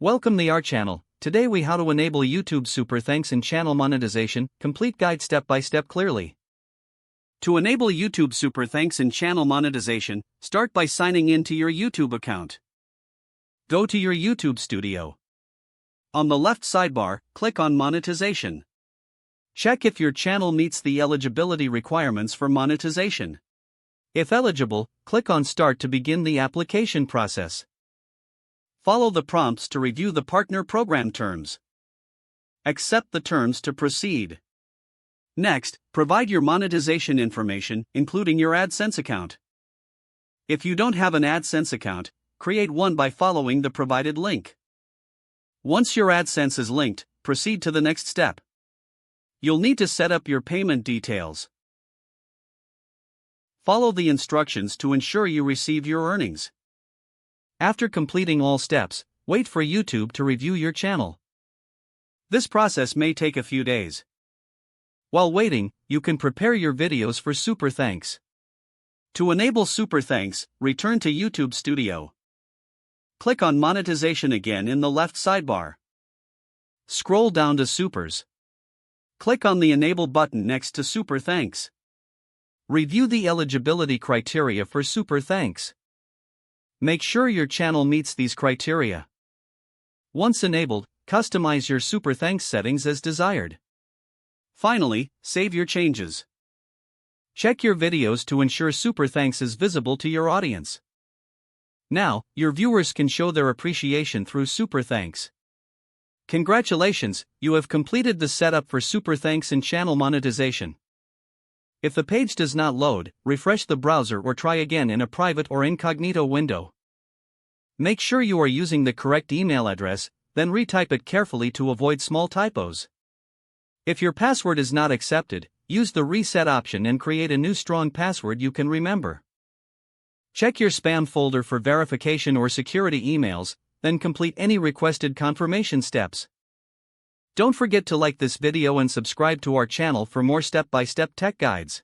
Welcome to our channel. Today we how to enable YouTube Super Thanks and channel monetization, complete guide step by step clearly. To enable YouTube Super Thanks and channel monetization, start by signing in to your YouTube account. Go to your YouTube studio. On the left sidebar, click on Monetization. Check if your channel meets the eligibility requirements for monetization. If eligible, click on Start to begin the application process. Follow the prompts to review the partner program terms. Accept the terms to proceed. Next, provide your monetization information, including your AdSense account. If you don't have an AdSense account, create one by following the provided link. Once your AdSense is linked, proceed to the next step. You'll need to set up your payment details. Follow the instructions to ensure you receive your earnings. After completing all steps, wait for YouTube to review your channel. This process may take a few days. While waiting, you can prepare your videos for Super Thanks. To enable Super Thanks, return to YouTube Studio. Click on Monetization again in the left sidebar. Scroll down to Supers. Click on the Enable button next to Super Thanks. Review the eligibility criteria for Super Thanks. Make sure your channel meets these criteria. Once enabled, customize your Super Thanks settings as desired. Finally, save your changes. Check your videos to ensure Super Thanks is visible to your audience. Now, your viewers can show their appreciation through Super Thanks. Congratulations, you have completed the setup for Super Thanks and channel monetization. If the page does not load, refresh the browser or try again in a private or incognito window. Make sure you are using the correct email address, then retype it carefully to avoid small typos. If your password is not accepted, use the reset option and create a new strong password you can remember. Check your spam folder for verification or security emails, then complete any requested confirmation steps. Don't forget to like this video and subscribe to our channel for more step-by-step tech guides.